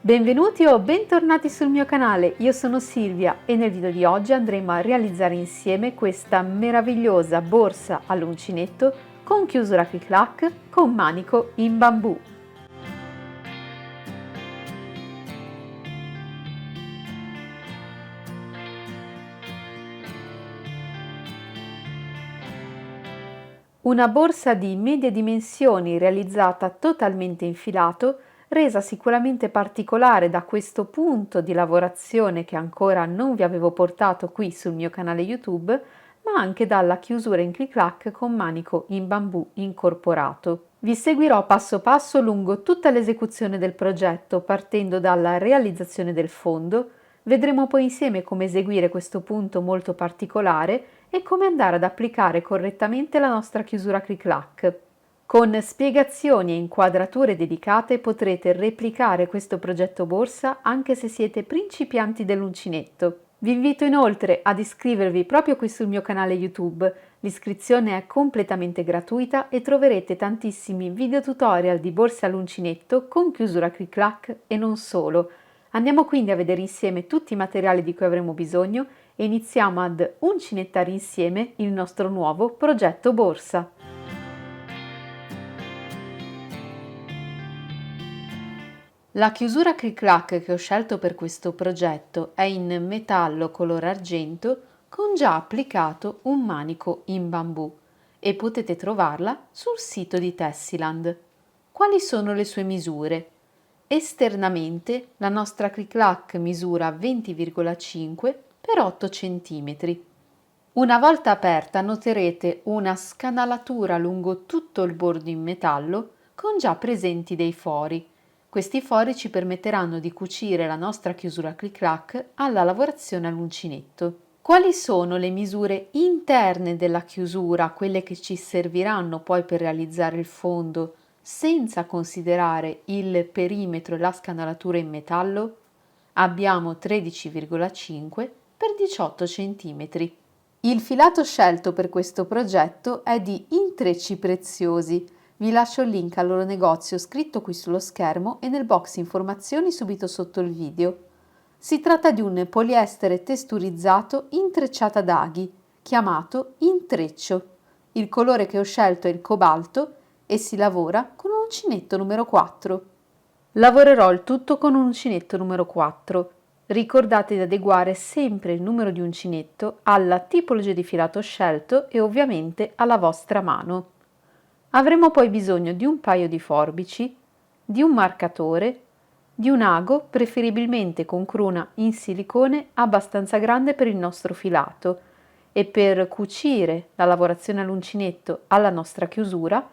Benvenuti o bentornati sul mio canale, io sono Silvia e nel video di oggi andremo a realizzare insieme questa meravigliosa borsa all'uncinetto con chiusura clic-clac con manico in bambù. Una borsa di medie dimensioni realizzata totalmente in filato, resa sicuramente particolare da questo punto di lavorazione che ancora non vi avevo portato qui sul mio canale YouTube, ma anche dalla chiusura in clic-clac con manico in bambù incorporato. Vi seguirò passo passo lungo tutta l'esecuzione del progetto, partendo dalla realizzazione del fondo. Vedremo poi insieme come eseguire questo punto molto particolare e come andare ad applicare correttamente la nostra chiusura clic-clac. Con spiegazioni e inquadrature dedicate potrete replicare questo progetto borsa anche se siete principianti dell'uncinetto. Vi invito inoltre ad iscrivervi proprio qui sul mio canale YouTube. L'iscrizione è completamente gratuita e troverete tantissimi video tutorial di borse all'uncinetto con chiusura clic-clac e non solo. Andiamo quindi a vedere insieme tutti i materiali di cui avremo bisogno e iniziamo ad uncinettare insieme il nostro nuovo progetto borsa. La chiusura clic-clac che ho scelto per questo progetto è in metallo color argento con già applicato un manico in bambù e potete trovarla sul sito di Tessiland. Quali sono le sue misure? Esternamente la nostra clic-clac misura 20,5 per 8 cm. Una volta aperta noterete una scanalatura lungo tutto il bordo in metallo con già presenti dei fori. Questi fori ci permetteranno di cucire la nostra chiusura clic-clac alla lavorazione all'uncinetto. Quali sono le misure interne della chiusura, quelle che ci serviranno poi per realizzare il fondo, senza considerare il perimetro e la scanalatura in metallo? Abbiamo 13,5 per 18 cm. Il filato scelto per questo progetto è di Intrecci Preziosi. Vi lascio il link al loro negozio scritto qui sullo schermo e nel box informazioni subito sotto il video. Si tratta di un poliestere testurizzato intrecciato ad aghi, chiamato intreccio. Il colore che ho scelto è il cobalto e si lavora con un uncinetto numero 4. Lavorerò il tutto con un uncinetto numero 4. Ricordate di adeguare sempre il numero di uncinetto alla tipologia di filato scelto e ovviamente alla vostra mano. Avremo poi bisogno di un paio di forbici, di un marcatore, di un ago, preferibilmente con cruna in silicone abbastanza grande per il nostro filato, e per cucire la lavorazione all'uncinetto alla nostra chiusura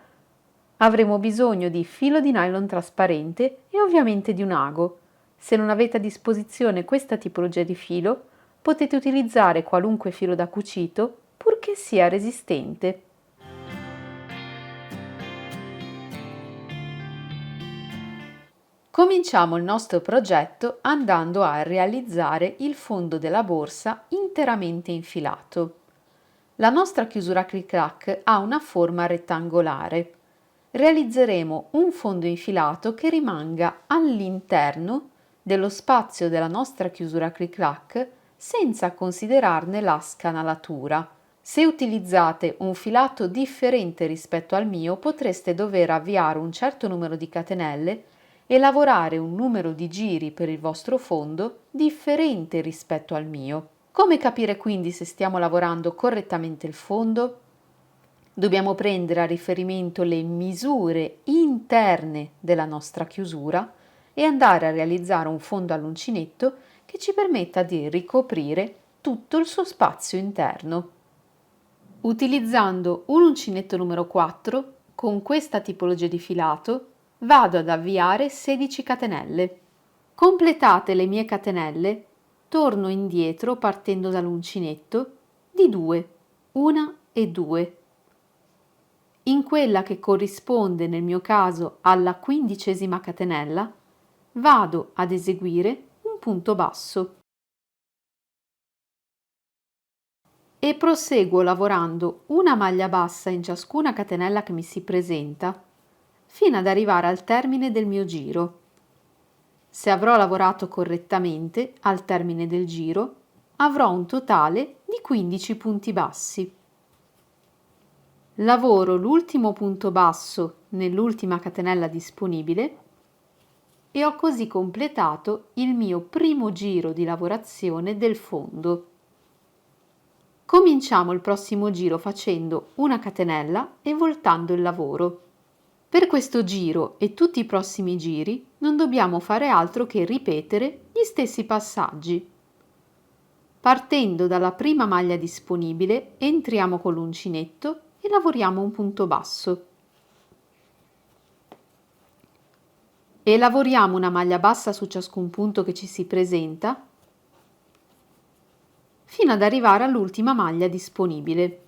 avremo bisogno di filo di nylon trasparente e ovviamente di un ago. Se non avete a disposizione questa tipologia di filo, potete utilizzare qualunque filo da cucito, purché sia resistente. Cominciamo il nostro progetto andando a realizzare il fondo della borsa interamente infilato. La nostra chiusura clic-clac ha una forma rettangolare. Realizzeremo un fondo infilato che rimanga all'interno dello spazio della nostra chiusura clic-clac senza considerarne la scanalatura. Se utilizzate un filato differente rispetto al mio, potreste dover avviare un certo numero di catenelle e lavorare un numero di giri per il vostro fondo differente rispetto al mio. Come capire quindi se stiamo lavorando correttamente il fondo? Dobbiamo prendere a riferimento le misure interne della nostra chiusura e andare a realizzare un fondo all'uncinetto che ci permetta di ricoprire tutto il suo spazio interno. Utilizzando un uncinetto numero 4, con questa tipologia di filato, vado ad avviare 16 catenelle. Completate le mie catenelle, torno indietro partendo dall'uncinetto di 2, 1 e 2. In quella che corrisponde nel mio caso alla 15ª catenella, vado ad eseguire un punto basso e proseguo lavorando una maglia bassa in ciascuna catenella che mi si presenta fino ad arrivare al termine del mio giro. Se avrò lavorato correttamente al termine del giro, avrò un totale di 15 punti bassi. Lavoro l'ultimo punto basso nell'ultima catenella disponibile e ho così completato il mio primo giro di lavorazione del fondo. Cominciamo il prossimo giro facendo una catenella e voltando il lavoro. Per questo giro e tutti i prossimi giri non dobbiamo fare altro che ripetere gli stessi passaggi. Partendo dalla prima maglia disponibile, entriamo con l'uncinetto e lavoriamo un punto basso. E lavoriamo una maglia bassa su ciascun punto che ci si presenta fino ad arrivare all'ultima maglia disponibile.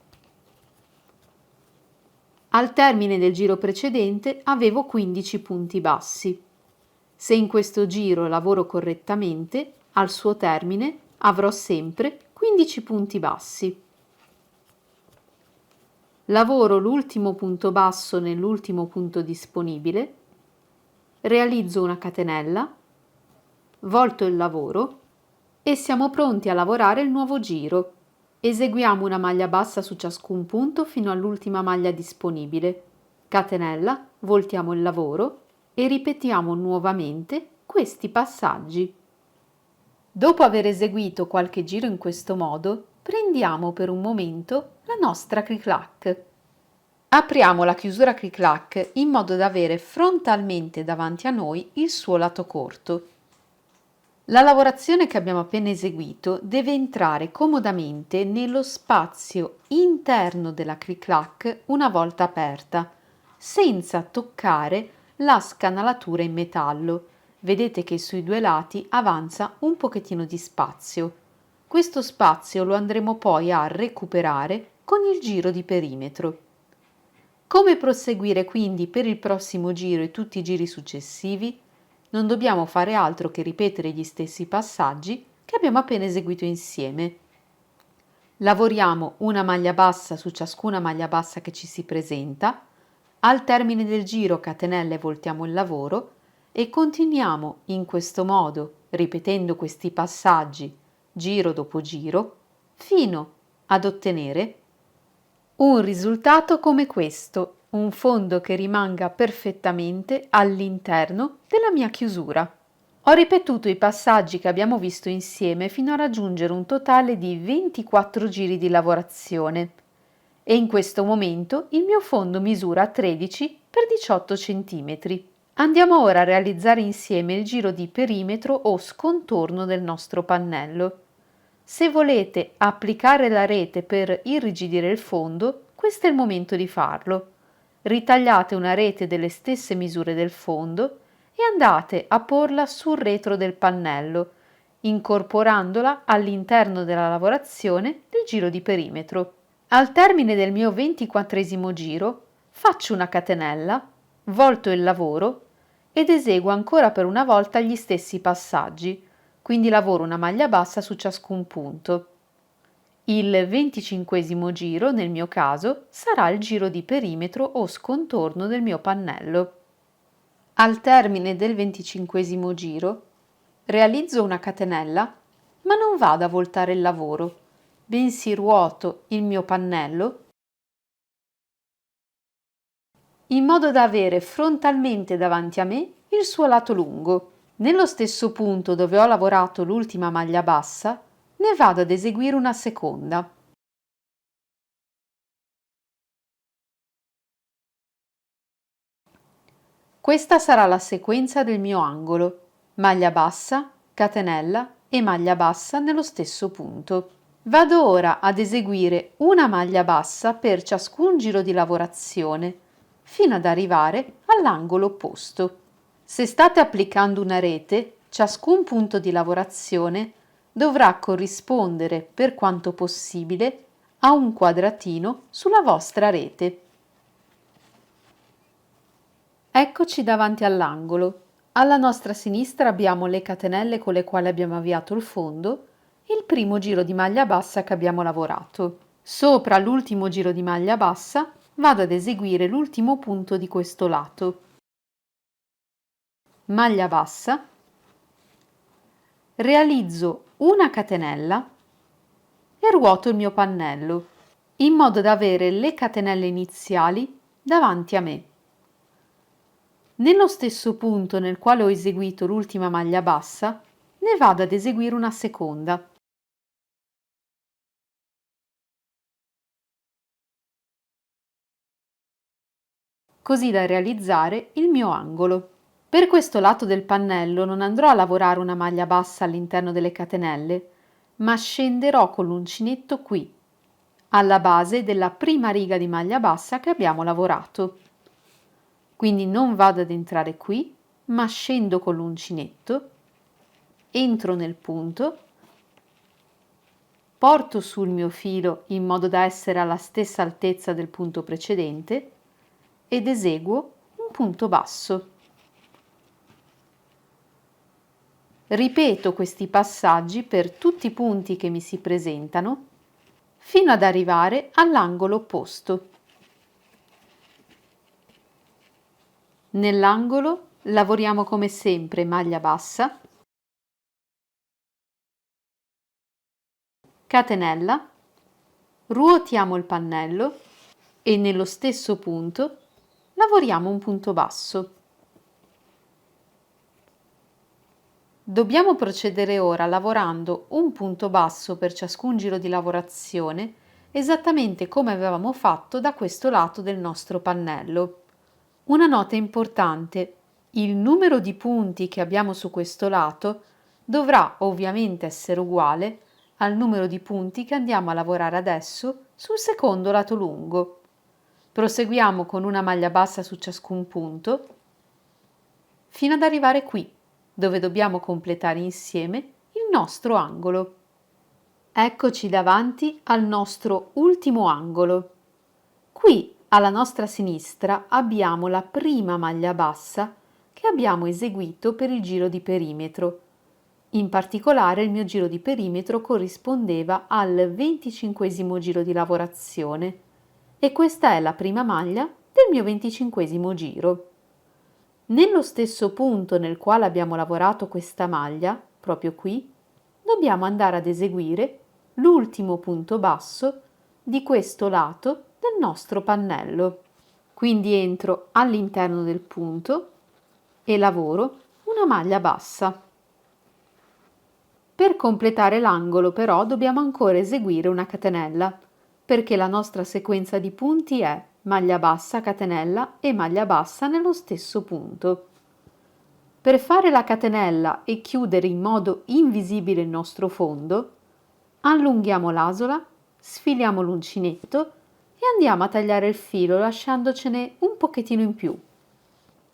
Al termine del giro precedente avevo 15 punti bassi. Se in questo giro lavoro correttamente, al suo termine avrò sempre 15 punti bassi. Lavoro l'ultimo punto basso nell'ultimo punto disponibile, realizzo una catenella, volto il lavoro e siamo pronti a lavorare il nuovo giro. Eseguiamo una maglia bassa su ciascun punto fino all'ultima maglia disponibile, catenella, voltiamo il lavoro e ripetiamo nuovamente questi passaggi. Dopo aver eseguito qualche giro in questo modo, prendiamo per un momento la nostra cric-clac. Apriamo la chiusura cric-clac in modo da avere frontalmente davanti a noi il suo lato corto. La lavorazione che abbiamo appena eseguito deve entrare comodamente nello spazio interno della cric-clac una volta aperta, senza toccare la scanalatura in metallo. Vedete che sui due lati avanza un pochettino di spazio. Questo spazio lo andremo poi a recuperare con il giro di perimetro. Come proseguire quindi per il prossimo giro e tutti i giri successivi? Non dobbiamo fare altro che ripetere gli stessi passaggi che abbiamo appena eseguito insieme. Lavoriamo una maglia bassa su ciascuna maglia bassa che ci si presenta, al termine del giro catenella e voltiamo il lavoro e continuiamo in questo modo, ripetendo questi passaggi giro dopo giro, fino ad ottenere un risultato come questo, un fondo che rimanga perfettamente all'interno della mia chiusura. Ho ripetuto i passaggi che abbiamo visto insieme fino a raggiungere un totale di 24 giri di lavorazione e in questo momento il mio fondo misura 13 x 18 cm. Andiamo ora a realizzare insieme il giro di perimetro o scontorno del nostro pannello. Se volete applicare la rete per irrigidire il fondo, questo è il momento di farlo. Ritagliate una rete delle stesse misure del fondo e andate a porla sul retro del pannello, incorporandola all'interno della lavorazione del giro di perimetro. Al termine del mio 24esimo giro faccio una catenella, volto il lavoro ed eseguo ancora per una volta gli stessi passaggi, quindi lavoro una maglia bassa su ciascun punto. Il 25esimo giro, nel mio caso, sarà il giro di perimetro o scontorno del mio pannello. Al termine del 25esimo giro realizzo una catenella, ma non vado a voltare il lavoro, bensì ruoto il mio pannello in modo da avere frontalmente davanti a me il suo lato lungo. Nello stesso punto dove ho lavorato l'ultima maglia bassa, ne vado ad eseguire una seconda. Questa sarà la sequenza del mio angolo: maglia bassa, catenella e maglia bassa nello stesso punto. Vado ora ad eseguire una maglia bassa per ciascun giro di lavorazione, fino ad arrivare all'angolo opposto. Se state applicando una rete, ciascun punto di lavorazione dovrà corrispondere, per quanto possibile, a un quadratino sulla vostra rete. Eccoci davanti all'angolo. Alla nostra sinistra abbiamo le catenelle con le quali abbiamo avviato il fondo e il primo giro di maglia bassa che abbiamo lavorato. Sopra l'ultimo giro di maglia bassa vado ad eseguire l'ultimo punto di questo lato. Maglia bassa, realizzo una catenella e ruoto il mio pannello in modo da avere le catenelle iniziali davanti a me. Nello stesso punto nel quale ho eseguito l'ultima maglia bassa, ne vado ad eseguire una seconda. Così da realizzare il mio angolo. Per questo lato del pannello non andrò a lavorare una maglia bassa all'interno delle catenelle, ma scenderò con l'uncinetto qui, alla base della prima riga di maglia bassa che abbiamo lavorato. Quindi non vado ad entrare qui, ma scendo con l'uncinetto, entro nel punto, porto sul mio filo in modo da essere alla stessa altezza del punto precedente ed eseguo un punto basso. Ripeto questi passaggi per tutti i punti che mi si presentano fino ad arrivare all'angolo opposto. Nell'angolo lavoriamo come sempre maglia bassa, catenella, ruotiamo il pannello e nello stesso punto lavoriamo un punto basso. Dobbiamo procedere ora lavorando un punto basso per ciascun giro di lavorazione, esattamente come avevamo fatto da questo lato del nostro pannello. Una nota importante: il numero di punti che abbiamo su questo lato dovrà ovviamente essere uguale al numero di punti che andiamo a lavorare adesso sul secondo lato lungo. Proseguiamo con una maglia bassa su ciascun punto fino ad arrivare qui, dove dobbiamo completare insieme il nostro angolo. Eccoci davanti al nostro ultimo angolo. Qui alla nostra sinistra abbiamo la prima maglia bassa che abbiamo eseguito per il giro di perimetro. In particolare il mio giro di perimetro corrispondeva al 25° giro di lavorazione e questa è la prima maglia del mio 25° giro. Nello stesso punto nel quale abbiamo lavorato questa maglia, proprio qui, dobbiamo andare ad eseguire l'ultimo punto basso di questo lato del nostro pannello. Quindi entro all'interno del punto e lavoro una maglia bassa. Per completare l'angolo però dobbiamo ancora eseguire una catenella, perché la nostra sequenza di punti è maglia bassa, catenella e maglia bassa nello stesso punto. Per fare la catenella e chiudere in modo invisibile il nostro fondo, allunghiamo l'asola, sfiliamo l'uncinetto e andiamo a tagliare il filo lasciandocene un pochettino in più.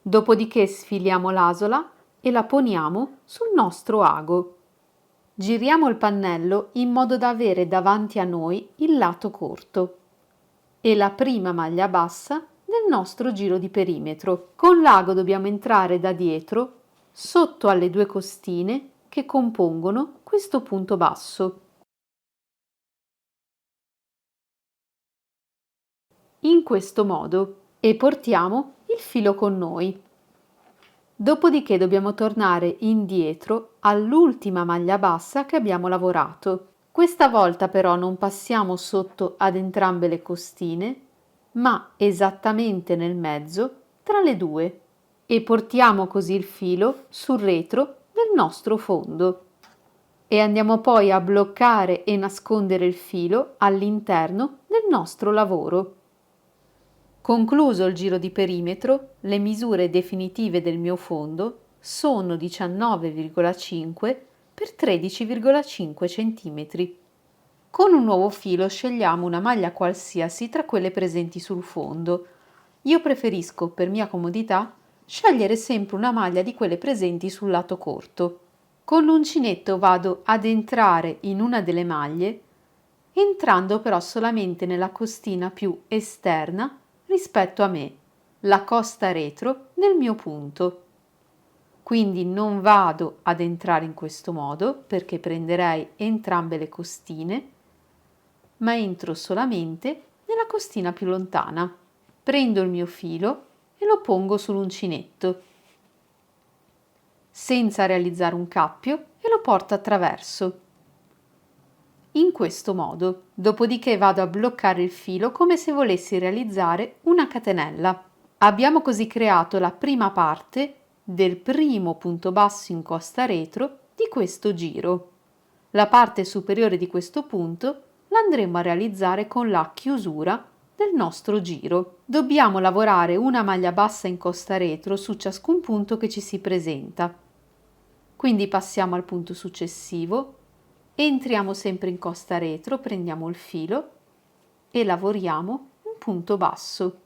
Dopodiché sfiliamo l'asola e la poniamo sul nostro ago. Giriamo il pannello in modo da avere davanti a noi il lato corto e la prima maglia bassa del nostro giro di perimetro. Con l'ago dobbiamo entrare da dietro sotto alle due costine che compongono questo punto basso. In questo modo e portiamo il filo con noi. Dopodiché dobbiamo tornare indietro all'ultima maglia bassa che abbiamo lavorato. Questa volta però non passiamo sotto ad entrambe le costine, ma esattamente nel mezzo tra le due e portiamo così il filo sul retro del nostro fondo e andiamo poi a bloccare e nascondere il filo all'interno del nostro lavoro. Concluso il giro di perimetro, le misure definitive del mio fondo sono 19,5 per 13,5 cm. Con un nuovo filo scegliamo una maglia qualsiasi tra quelle presenti sul fondo. Io preferisco, per mia comodità, scegliere sempre una maglia di quelle presenti sul lato corto. Con l'uncinetto vado ad entrare in una delle maglie, entrando però solamente nella costina più esterna rispetto a me, la costa retro del mio punto. Quindi non vado ad entrare in questo modo perché prenderei entrambe le costine, ma entro solamente nella costina più lontana. Prendo il mio filo e lo pongo sull'uncinetto. senza realizzare un cappio e lo porto a traverso. In questo modo, dopodiché vado a bloccare il filo come se volessi realizzare una catenella. Abbiamo così creato la prima parte del primo punto basso in costa retro di questo giro. La parte superiore di questo punto la andremo a realizzare con la chiusura del nostro giro. Dobbiamo lavorare una maglia bassa in costa retro su ciascun punto che ci si presenta. Quindi passiamo al punto successivo, entriamo sempre in costa retro, prendiamo il filo e lavoriamo un punto basso.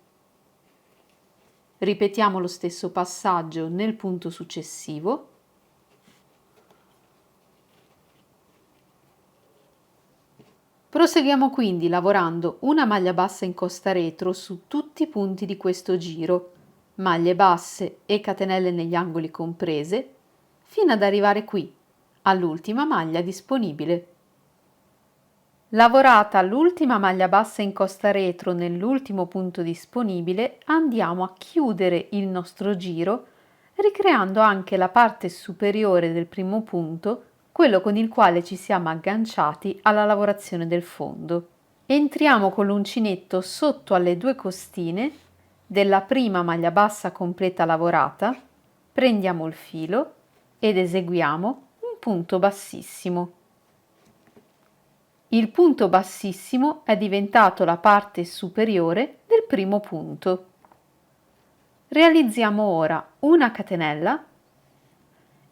Ripetiamo lo stesso passaggio nel punto successivo. Proseguiamo quindi lavorando una maglia bassa in costa retro su tutti i punti di questo giro, maglie basse e catenelle negli angoli comprese, fino ad arrivare qui, all'ultima maglia disponibile. Lavorata l'ultima maglia bassa in costa retro nell'ultimo punto disponibile, andiamo a chiudere il nostro giro, ricreando anche la parte superiore del primo punto, quello con il quale ci siamo agganciati alla lavorazione del fondo. Entriamo con l'uncinetto sotto alle due costine della prima maglia bassa completa lavorata, prendiamo il filo ed eseguiamo un punto bassissimo. Il punto bassissimo è diventato la parte superiore del primo punto. Realizziamo ora una catenella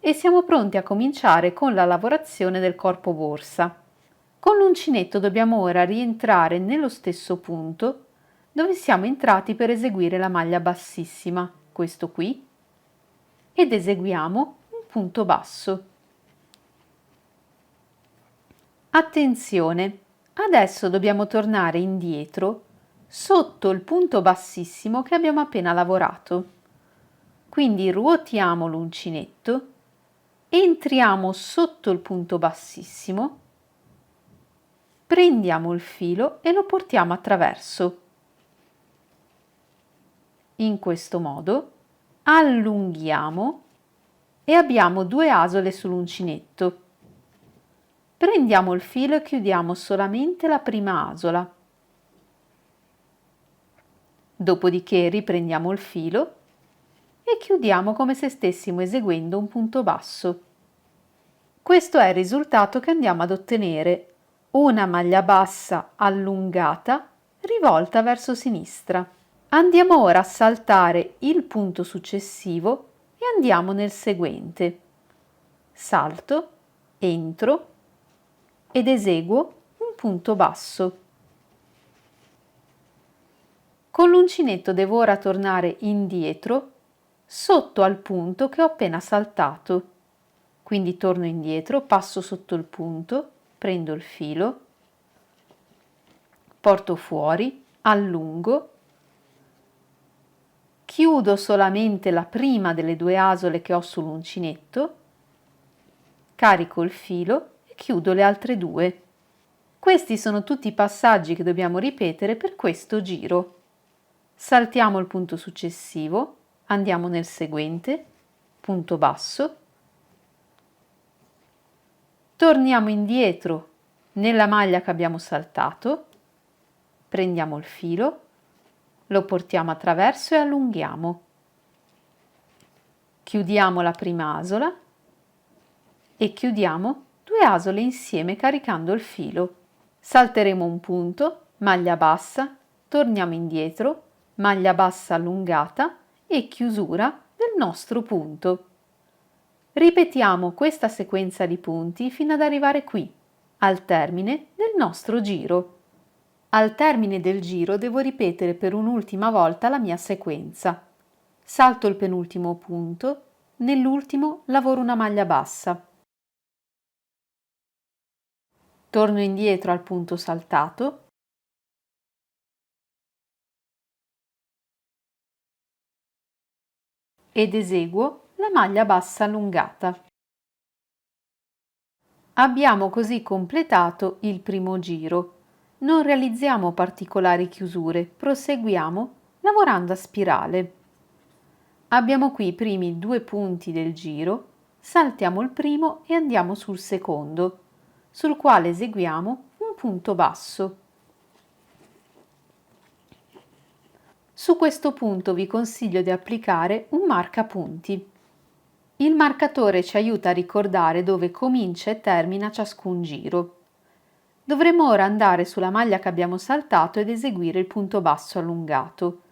e siamo pronti a cominciare con la lavorazione del corpo borsa. Con l'uncinetto dobbiamo ora rientrare nello stesso punto dove siamo entrati per eseguire la maglia bassissima, questo qui, ed eseguiamo un punto basso. Attenzione, adesso dobbiamo tornare indietro sotto il punto bassissimo che abbiamo appena lavorato. Quindi ruotiamo l'uncinetto, entriamo sotto il punto bassissimo, prendiamo il filo e lo portiamo attraverso. In questo modo allunghiamo e abbiamo due asole sull'uncinetto. Prendiamo il filo e chiudiamo solamente la prima asola. Dopodiché riprendiamo il filo e chiudiamo come se stessimo eseguendo un punto basso. Questo è il risultato che andiamo ad ottenere: una maglia bassa allungata rivolta verso sinistra. Andiamo ora a saltare il punto successivo e andiamo nel seguente. Salto, entro ed eseguo un punto basso. Con l'uncinetto devo ora tornare indietro sotto al punto che ho appena saltato. Quindi torno indietro, passo sotto il punto, prendo il filo, porto fuori, allungo, chiudo solamente la prima delle due asole che ho sull'uncinetto, carico il filo e chiudo le altre due. Questi sono tutti i passaggi che dobbiamo ripetere per questo giro. Saltiamo il punto successivo, andiamo nel seguente, punto basso, torniamo indietro nella maglia che abbiamo saltato, prendiamo il filo, lo portiamo attraverso e allunghiamo. Chiudiamo la prima asola e chiudiamo due asole insieme caricando il filo. Salteremo un punto, maglia bassa, torniamo indietro, maglia bassa allungata e chiusura del nostro punto. Ripetiamo questa sequenza di punti fino ad arrivare qui, al termine del nostro giro. Al termine del giro devo ripetere per un'ultima volta la mia sequenza. Salto il penultimo punto, nell'ultimo lavoro una maglia bassa. Torno indietro al punto saltato. Ed eseguo la maglia bassa allungata. Abbiamo così completato il primo giro. Non realizziamo particolari chiusure, proseguiamo lavorando a spirale. Abbiamo qui i primi due punti del giro, saltiamo il primo e andiamo sul secondo, sul quale eseguiamo un punto basso. Su questo punto vi consiglio di applicare un marcapunti. Il marcatore ci aiuta a ricordare dove comincia e termina ciascun giro. Dovremo ora andare sulla maglia che abbiamo saltato ed eseguire il punto basso allungato.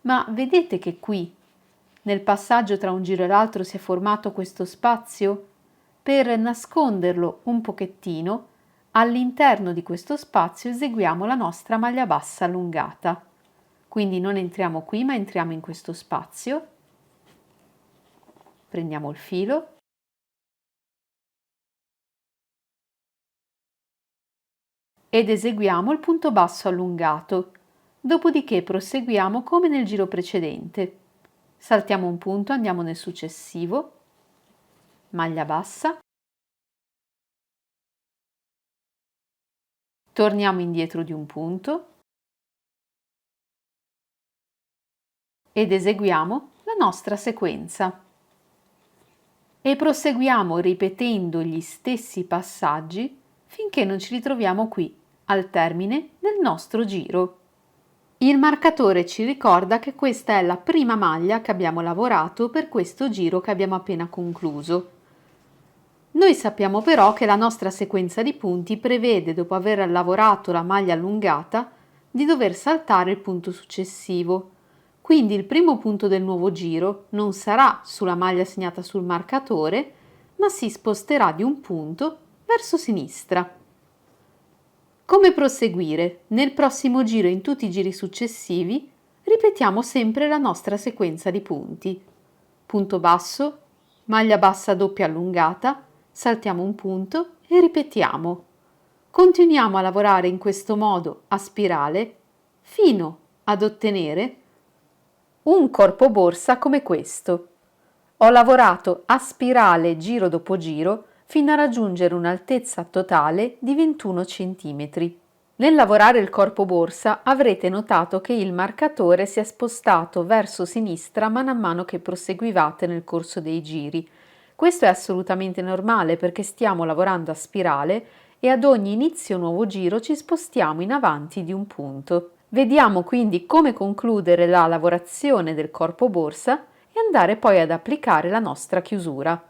Ma vedete che qui, nel passaggio tra un giro e l'altro, si è formato questo spazio? Per nasconderlo un pochettino, all'interno di questo spazio eseguiamo la nostra maglia bassa allungata. Quindi non entriamo qui, ma entriamo in questo spazio. Prendiamo il filo ed eseguiamo il punto basso allungato. Dopodiché proseguiamo come nel giro precedente. Saltiamo un punto, andiamo nel successivo, maglia bassa, torniamo indietro di un punto ed eseguiamo la nostra sequenza. E proseguiamo ripetendo gli stessi passaggi finché non ci ritroviamo qui, al termine del nostro giro. Il marcatore ci ricorda che questa è la prima maglia che abbiamo lavorato per questo giro che abbiamo appena concluso. Noi sappiamo però che la nostra sequenza di punti prevede, dopo aver lavorato la maglia allungata, di dover saltare il punto successivo. Quindi il primo punto del nuovo giro non sarà sulla maglia segnata sul marcatore, ma si sposterà di un punto verso sinistra. Come proseguire? Nel prossimo giro e in tutti i giri successivi ripetiamo sempre la nostra sequenza di punti. Punto basso, maglia bassa doppia allungata, saltiamo un punto e ripetiamo. Continuiamo a lavorare in questo modo a spirale fino ad ottenere un corpo borsa come questo. Ho lavorato a spirale giro dopo giro fino a raggiungere un'altezza totale di 21 cm. Nel lavorare il corpo borsa avrete notato che il marcatore si è spostato verso sinistra man mano che proseguivate nel corso dei giri. Questo è assolutamente normale perché stiamo lavorando a spirale e ad ogni inizio nuovo giro ci spostiamo in avanti di un punto. Vediamo quindi come concludere la lavorazione del corpo borsa e andare poi ad applicare la nostra chiusura.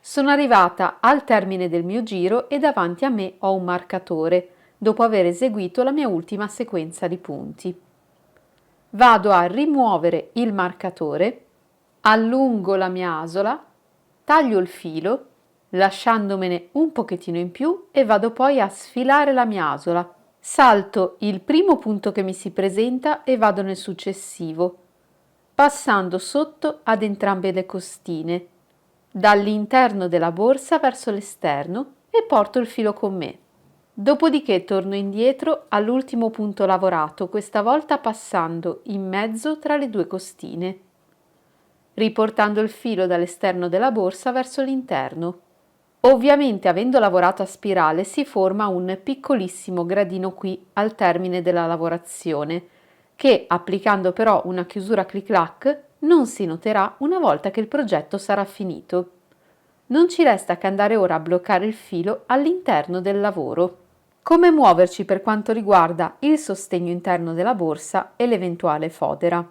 Sono arrivata al termine del mio giro e davanti a me ho un marcatore, dopo aver eseguito la mia ultima sequenza di punti. Vado a rimuovere il marcatore, allungo la mia asola, taglio il filo, lasciandomene un pochettino in più e vado poi a sfilare la mia asola. Salto il primo punto che mi si presenta e vado nel successivo, passando sotto ad entrambe le costine, dall'interno della borsa verso l'esterno e porto il filo con me. Dopodiché torno indietro all'ultimo punto lavorato, questa volta passando in mezzo tra le due costine, riportando il filo dall'esterno della borsa verso l'interno. Ovviamente, avendo lavorato a spirale, si forma un piccolissimo gradino qui al termine della lavorazione, che applicando però una chiusura clic-clac non si noterà una volta che il progetto sarà finito. Non ci resta che andare ora a bloccare il filo all'interno del lavoro. Come muoverci per quanto riguarda il sostegno interno della borsa e l'eventuale fodera.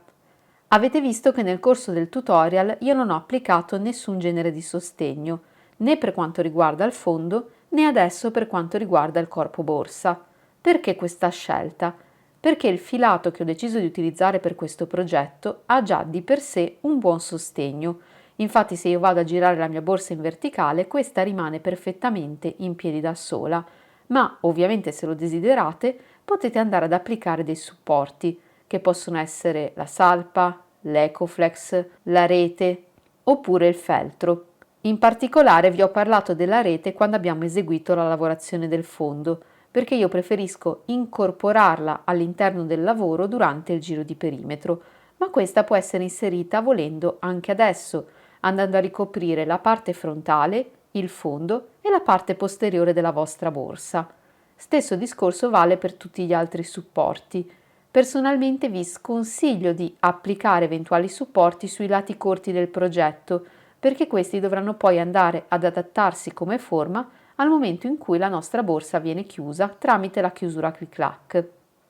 Avete visto che nel corso del tutorial io non ho applicato nessun genere di sostegno, né per quanto riguarda il fondo, né adesso per quanto riguarda il corpo borsa. Perché questa scelta? Perché il filato che ho deciso di utilizzare per questo progetto ha già di per sé un buon sostegno. Infatti se io vado a girare la mia borsa in verticale, questa rimane perfettamente in piedi da sola, ma ovviamente se lo desiderate potete andare ad applicare dei supporti, che possono essere la salpa, l'Ecoflex, la rete oppure il feltro. In particolare vi ho parlato della rete quando abbiamo eseguito la lavorazione del fondo, perché io preferisco incorporarla all'interno del lavoro durante il giro di perimetro, ma questa può essere inserita volendo anche adesso, andando a ricoprire la parte frontale, il fondo e la parte posteriore della vostra borsa. Stesso discorso vale per tutti gli altri supporti. Personalmente vi sconsiglio di applicare eventuali supporti sui lati corti del progetto, perché questi dovranno poi andare ad adattarsi come forma al momento in cui la nostra borsa viene chiusa tramite la chiusura clic-clac.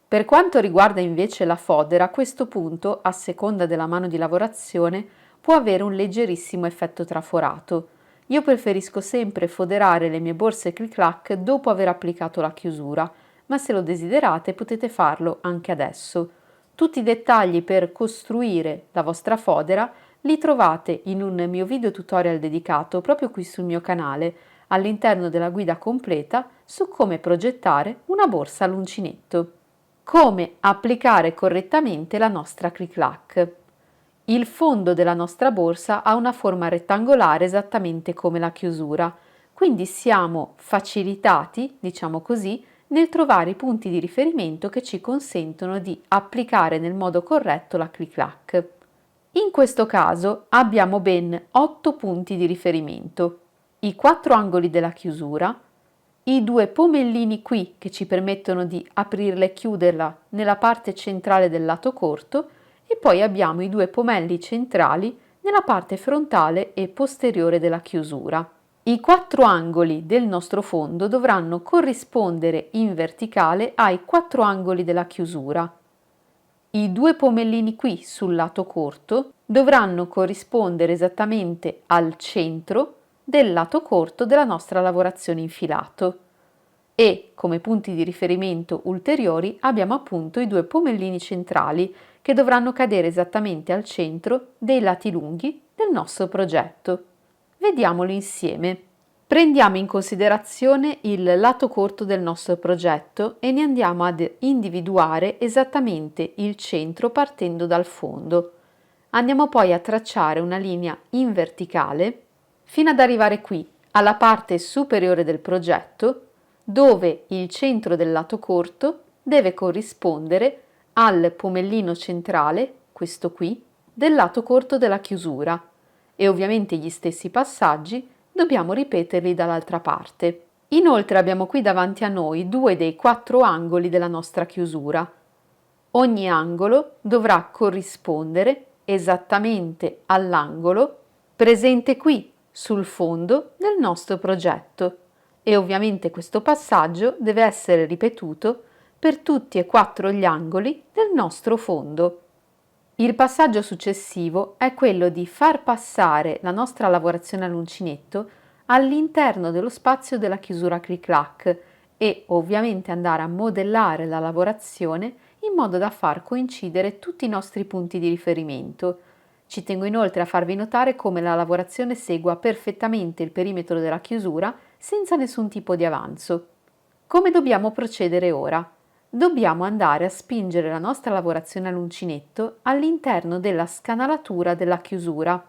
Per quanto riguarda invece la fodera, a questo punto, a seconda della mano di lavorazione, può avere un leggerissimo effetto traforato. Io preferisco sempre foderare le mie borse clic-clac dopo aver applicato la chiusura, ma se lo desiderate potete farlo anche adesso. Tutti i dettagli per costruire la vostra fodera li trovate in un mio video tutorial dedicato proprio qui sul mio canale, all'interno della guida completa su come progettare una borsa all'uncinetto. Come applicare correttamente la nostra clic-clac. Il fondo della nostra borsa ha una forma rettangolare esattamente come la chiusura, quindi siamo facilitati, diciamo così, nel trovare i punti di riferimento che ci consentono di applicare nel modo corretto la clic-clac. In questo caso abbiamo ben 8 punti di riferimento, i 4 angoli della chiusura, i 2 pomellini qui che ci permettono di aprirla e chiuderla nella parte centrale del lato corto e poi abbiamo i 2 pomelli centrali nella parte frontale e posteriore della chiusura. I 4 angoli del nostro fondo dovranno corrispondere in verticale ai 4 angoli della chiusura. I 2 pomellini qui sul lato corto dovranno corrispondere esattamente al centro del lato corto della nostra lavorazione infilato. E come punti di riferimento ulteriori abbiamo appunto i 2 pomellini centrali che dovranno cadere esattamente al centro dei lati lunghi del nostro progetto. Vediamolo insieme. Prendiamo in considerazione il lato corto del nostro progetto e ne andiamo ad individuare esattamente il centro partendo dal fondo. Andiamo poi a tracciare una linea in verticale fino ad arrivare qui, alla parte superiore del progetto, dove il centro del lato corto deve corrispondere al pomellino centrale, questo qui, del lato corto della chiusura e ovviamente gli stessi passaggi dobbiamo ripeterli dall'altra parte. Inoltre abbiamo qui davanti a noi 2 dei 4 angoli della nostra chiusura. Ogni angolo dovrà corrispondere esattamente all'angolo presente qui sul fondo del nostro progetto e ovviamente questo passaggio deve essere ripetuto per tutti e 4 gli angoli del nostro fondo. Il passaggio successivo è quello di far passare la nostra lavorazione all'uncinetto all'interno dello spazio della chiusura clic-clac e ovviamente andare a modellare la lavorazione in modo da far coincidere tutti i nostri punti di riferimento. Ci tengo inoltre a farvi notare come la lavorazione segua perfettamente il perimetro della chiusura senza nessun tipo di avanzo. Come dobbiamo procedere ora? Dobbiamo andare a spingere la nostra lavorazione all'uncinetto all'interno della scanalatura della chiusura.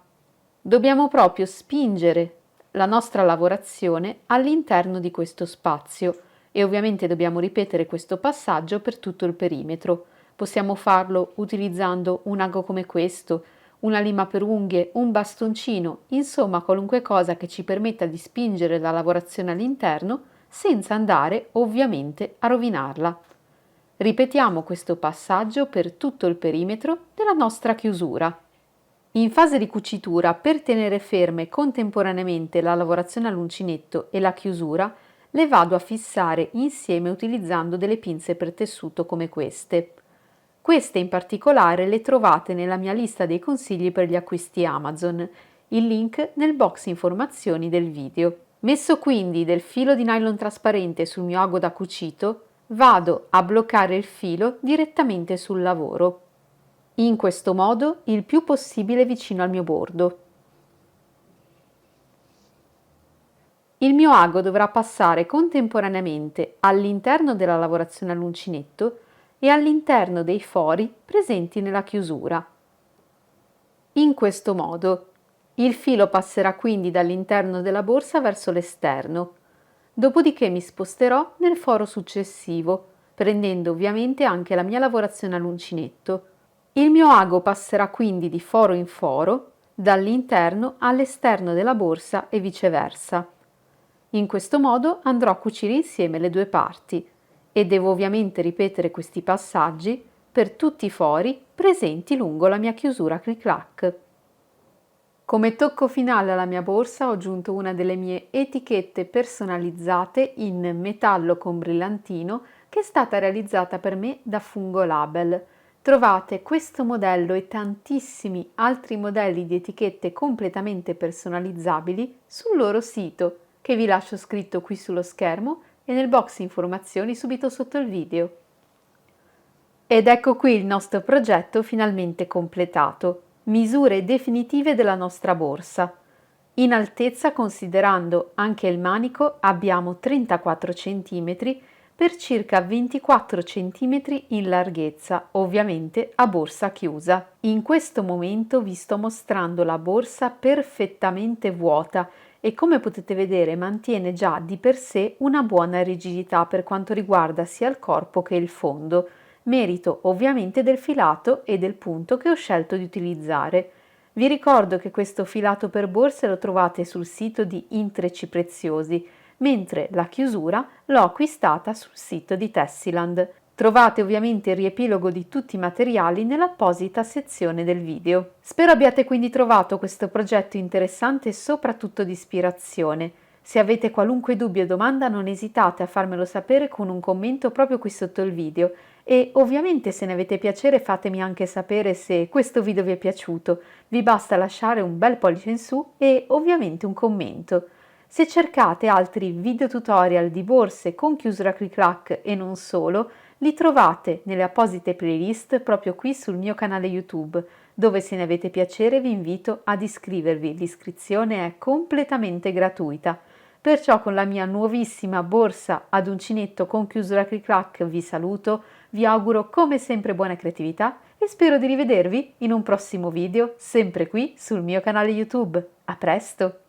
Dobbiamo proprio spingere la nostra lavorazione all'interno di questo spazio e ovviamente dobbiamo ripetere questo passaggio per tutto il perimetro. Possiamo farlo utilizzando un ago come questo, una lima per unghie, un bastoncino, insomma qualunque cosa che ci permetta di spingere la lavorazione all'interno senza andare ovviamente a rovinarla. Ripetiamo questo passaggio per tutto il perimetro della nostra chiusura. In fase di cucitura, per tenere ferme contemporaneamente la lavorazione all'uncinetto e la chiusura, le vado a fissare insieme utilizzando delle pinze per tessuto come queste. Queste in particolare le trovate nella mia lista dei consigli per gli acquisti Amazon, il link nel box informazioni del video. Messo quindi del filo di nylon trasparente sul mio ago da cucito, vado a bloccare il filo direttamente sul lavoro. In questo modo il più possibile vicino al mio bordo. Il mio ago dovrà passare contemporaneamente all'interno della lavorazione all'uncinetto e all'interno dei fori presenti nella chiusura. In questo modo il filo passerà quindi dall'interno della borsa verso l'esterno. Dopodiché mi sposterò nel foro successivo, prendendo ovviamente anche la mia lavorazione all'uncinetto. Il mio ago passerà quindi di foro in foro, dall'interno all'esterno della borsa e viceversa. In questo modo andrò a cucire insieme le due parti e devo ovviamente ripetere questi passaggi per tutti i fori presenti lungo la mia chiusura clic-clac. Come tocco finale alla mia borsa ho aggiunto una delle mie etichette personalizzate in metallo con brillantino che è stata realizzata per me da Fungo Label. Trovate questo modello e tantissimi altri modelli di etichette completamente personalizzabili sul loro sito, che vi lascio scritto qui sullo schermo e nel box informazioni subito sotto il video. Ed ecco qui il nostro progetto finalmente completato. Misure definitive della nostra borsa. In altezza, considerando anche il manico, abbiamo 34 cm per circa 24 cm in larghezza, ovviamente a borsa chiusa. In questo momento vi sto mostrando la borsa perfettamente vuota e come potete vedere mantiene già di per sé una buona rigidità per quanto riguarda sia il corpo che il fondo, merito ovviamente del filato e del punto che ho scelto di utilizzare. Vi ricordo che questo filato per borse lo trovate sul sito di Intrecci Preziosi, mentre la chiusura l'ho acquistata sul sito di Tessiland. Trovate ovviamente il riepilogo di tutti i materiali nell'apposita sezione del video. Spero abbiate quindi trovato questo progetto interessante e soprattutto di ispirazione. Se avete qualunque dubbio o domanda non esitate a farmelo sapere con un commento proprio qui sotto il video e ovviamente se ne avete piacere fatemi anche sapere se questo video vi è piaciuto. Vi basta lasciare un bel pollice in su e ovviamente un commento. Se cercate altri video tutorial di borse con chiusura clic-clac e non solo, li trovate nelle apposite playlist proprio qui sul mio canale YouTube, dove se ne avete piacere vi invito ad iscrivervi. L'iscrizione è completamente gratuita. Perciò con la mia nuovissima borsa ad uncinetto con chiusura clic-clac vi saluto, vi auguro come sempre buona creatività e spero di rivedervi in un prossimo video sempre qui sul mio canale YouTube. A presto!